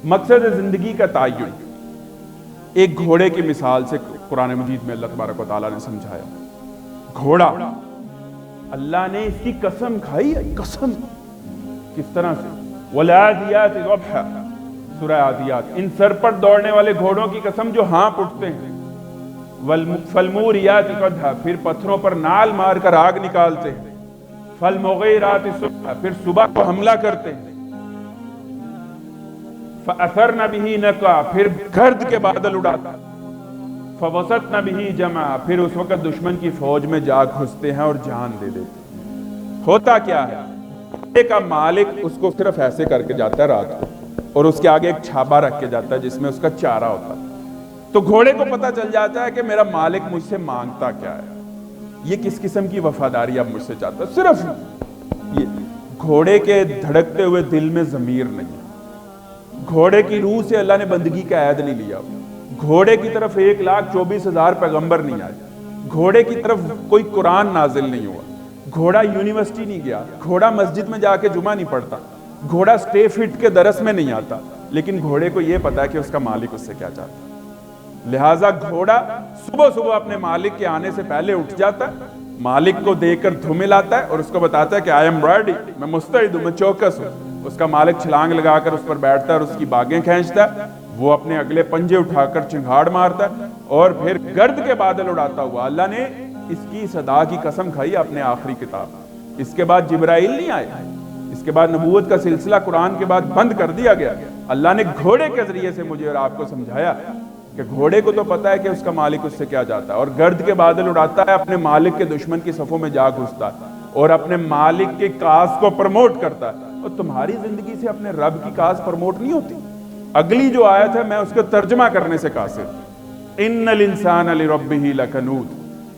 مقصد زندگی کا تعین ایک گھوڑے کی مثال سے قرآن مجید میں اللہ تبارک و تعالیٰ نے سمجھایا. گھوڑا اللہ نے اس کی قسم کھائی. قسم کس طرح سے؟ وَالْعَادِيَاتِ ضَبْحًا، سورہ عادیات. ان سر پر دوڑنے والے گھوڑوں کی قسم جو ہانپ اٹھتے ہیں. فَالْمُورِيَاتِ قَدْحًا، پھر پتھروں پر نال مار کر آگ نکالتے ہیں. فَالْمُغِيرَاتِ صُبْحًا، پھر صبح کو حملہ کرتے ہیں. فَأَثَرْنَ بِهِ نَقْعًا، پھر گرد کے بادل اڑاتا. فَوَسَطْنَ بِهِ جَمْعًا، پھر اس وقت دشمن کی فوج میں جا گھستے ہیں اور جان دے دیتے. ہوتا کیا ہے؟ گھوڑے کا مالک اس کو صرف ایسے کر کے جاتا ہے رات کو، اور اس کے آگے ایک چھابا رکھ کے جاتا ہے جس میں اس کا چارہ ہوتا ہے. تو گھوڑے کو پتا چل جاتا ہے کہ میرا مالک مجھ سے مانگتا کیا ہے، یہ کس قسم کی وفاداری اب مجھ سے چاہتا ہے. صرف یہ گھوڑے کے دھڑکتے ہوئے دل میں ضمیر نہیں ہے. گھوڑے کی روح سے اللہ نے بندگی کا عہد نہیں لیا. گھوڑے کی طرف 1,24,000 پیغمبر نہیں آئے. گھوڑے کی طرف کوئی قرآن نازل نہیں ہوا. گھوڑا یونیورسٹی نہیں گیا. گھوڑا مسجد میں جا کے جمعہ نہیں پڑھتا. گھوڑا سٹے فٹ کے درس میں نہیں آتا. لیکن گھوڑے کو یہ پتا ہے کہ اس کا مالک اس سے کیا چاہتا ہے. لہٰذا گھوڑا صبح صبح اپنے مالک کے آنے سے پہلے اٹھ جاتا ہے، مالک کو دیکھ کر دھمے لاتا ہے اور اس کو بتاتا ہے کہ آئی ایم ریڈی، میں مستعد ہوں، میں چوکس ہوں. اس کا مالک چھلانگ لگا کر اس پر بیٹھتا ہے اور اس کی باگیں کھینچتا ہے. وہ اپنے اگلے پنجے اٹھا کر چنگھاڑ مارتا ہے اور پھر گرد کے بادل اڑاتا ہوا. اللہ نے اس کی صدا کی قسم کھائی اپنے آخری کتاب. اس کے بعد جبرائیل نہیں آئے. اس کے بعد نبوت کا سلسلہ قرآن کے بعد بند کر دیا گیا. اللہ نے گھوڑے کے ذریعے سے مجھے اور آپ کو سمجھایا کہ گھوڑے کو تو پتا ہے کہ اس کا مالک اس سے کیا چاہتا ہے، اور گرد کے بادل اڑاتا ہے، اپنے مالک کے دشمن کی صفوں میں جا گھستا ہے اور اپنے مالک کے کاز کو پروموٹ کرتا ہے. اور تمہاری زندگی سے اپنے رب کی کاز پروموٹ نہیں ہوتی. اگلی جو آیت ہے میں اس کو ترجمہ کرنے سے قاصر. ان الانسان لربہ لکنود،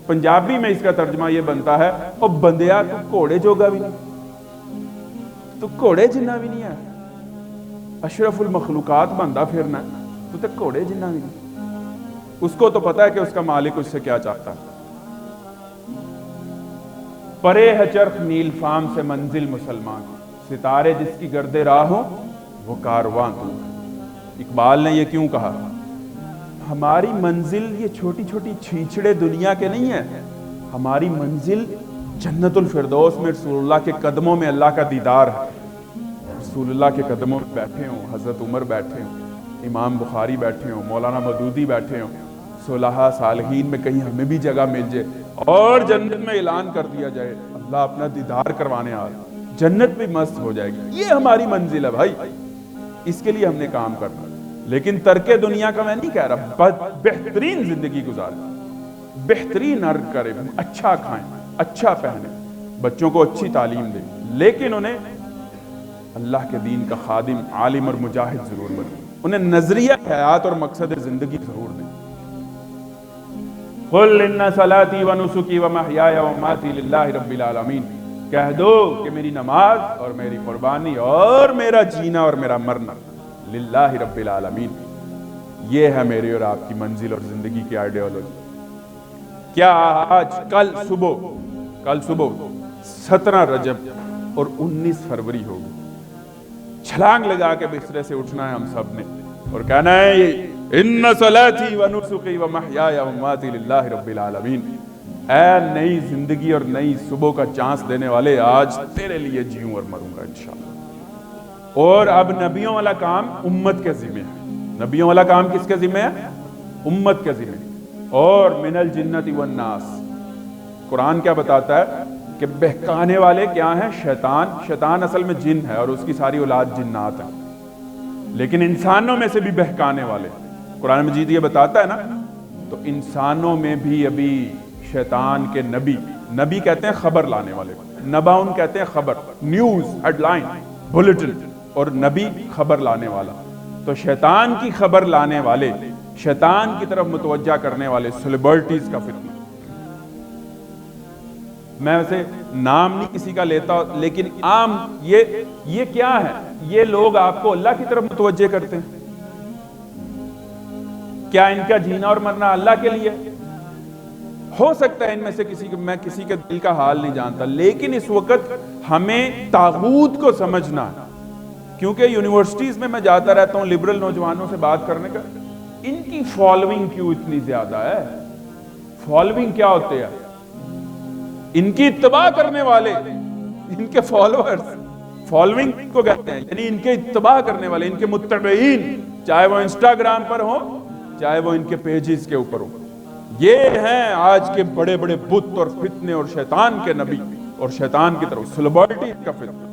پنجابی میں اس کا ترجمہ یہ بنتا ہے او بندیا تو گھوڑے جوگا بھی نہیں، تو گھوڑے جنہ بھی نہیں ہے، اشرف المخلوقات بندہ پھرنا ہے، تو تے گھوڑے جنہ بھی نہیں. اس کو تو پتا ہے کہ اس کا مالک اس سے کیا چاہتا ہے. پرے ہے چرخ نیل فام سے منزل مسلمان، ستارے جس کی گرد راہ ہو وہ کارواں تو. اقبال نے یہ کیوں کہا؟ ہماری منزل یہ چھوٹی چھوٹی چھیچڑے دنیا کے نہیں ہیں. ہماری منزل جنت الفردوس میں رسول اللہ کے قدموں میں اللہ کا دیدار ہے. رسول اللہ کے قدموں میں بیٹھے ہوں، حضرت عمر بیٹھے ہوں، امام بخاری بیٹھے ہوں، مولانا مودودی بیٹھے ہوں، صلحاء صالحین میں کہیں ہمیں بھی جگہ مل جائے اور جنت میں اعلان کر دیا جائے اللہ اپنا دیدار کروانے آ رہا، جنت بھی مست ہو جائے گی. یہ ہماری منزل ہے بھائی، اس کے لیے ہم نے کام کرنا. لیکن ترک دنیا کا میں نہیں کہہ رہا، بہترین زندگی گزاریں، بہترین عرض کریں، اچھا کھائیں، اچھا پہنیں، بچوں کو اچھی تعلیم دیں، لیکن انہیں اللہ کے دین کا خادم، عالم اور مجاہد ضرور بنیں. انہیں نظریہ حیات اور مقصد زندگی ضرور دیں. قُلْ إِنَّ صَلَاتِي وَنُسُكِي وَمَحْيَايَ وَمَمَاتِي لِلَّهِ رَبِّ الْعَالَمِينَ، کہہ دو کہ میری نماز اور میری قربانی اور میرا جینا اور میرا مرنا للہ رب العالمین. یہ ہے میری اور آپ کی منزل اور زندگی کی آئیڈیالوجی. کیا آج کل صبح 17 رجب اور 19 فروری ہوگی، چھلانگ لگا کے بسترے سے اٹھنا ہے ہم سب نے اور کہنا ہے ان صلاتی و نسکی و محیای و مماتی للہ رب العالمین. اے نئی زندگی اور نئی صبح کا چانس دینے والے، آج تیرے لیے جیوں اور مروں گا انشاءاللہ. اور اب نبیوں والا کام امت کے ذمہ ہے. نبیوں والا کام کس کے ذمہ ہے؟ امت کے ذمہ. اور من الجنت والناس، قرآن کیا بتاتا ہے کہ بہکانے والے کیا ہیں؟ شیطان. شیطان اصل میں جن ہے اور اس کی ساری اولاد جنات ہیں، لیکن انسانوں میں سے بھی بہکانے والے. قرآن مجید یہ بتاتا ہے نا، تو انسانوں میں بھی ابھی شیطان کے نبی کہتے ہیں خبر لانے والے، نباؤن کہتے ہیں خبر، نیوز، ہیڈ لائن، بلیٹن، اور نبی خبر لانے والا. تو شیطان کی خبر لانے والے، شیطان کی طرف متوجہ کرنے والے سیلیبریٹیز کا فتنہ. میں ویسے نام نہیں کسی کا لیتا، لیکن عام یہ کیا ہے؟ یہ لوگ آپ کو اللہ کی طرف متوجہ کرتے ہیں. کیا ان کا جینا اور مرنا اللہ کے لیے؟ ہو سکتا ہے ان میں سے میں کسی کے دل کا حال نہیں جانتا، لیکن اس وقت ہمیں طاغوت کو سمجھنا ہے. کیونکہ یونیورسٹیز میں جاتا رہتا ہوں لبرل نوجوانوں سے بات کرنے کا، ان کی فالوئنگ کیوں اتنی زیادہ ہے؟ فالوئنگ کیا ہوتے ہیں؟ ان کی اتباع کرنے والے، ان کے فالوورز، فالوئنگ کو کہتے ہیں، یعنی ان کے اتباع کرنے والے، ان کے متبعین، چاہے وہ انسٹاگرام پر ہوں چاہے وہ ان کے پیجز کے اوپر ہوں۔ یہ ہیں آج کے بڑے بڑے بت اور فتنے اور شیطان کے نبی اور شیطان کی طرف سلیبرٹی کا فتنہ۔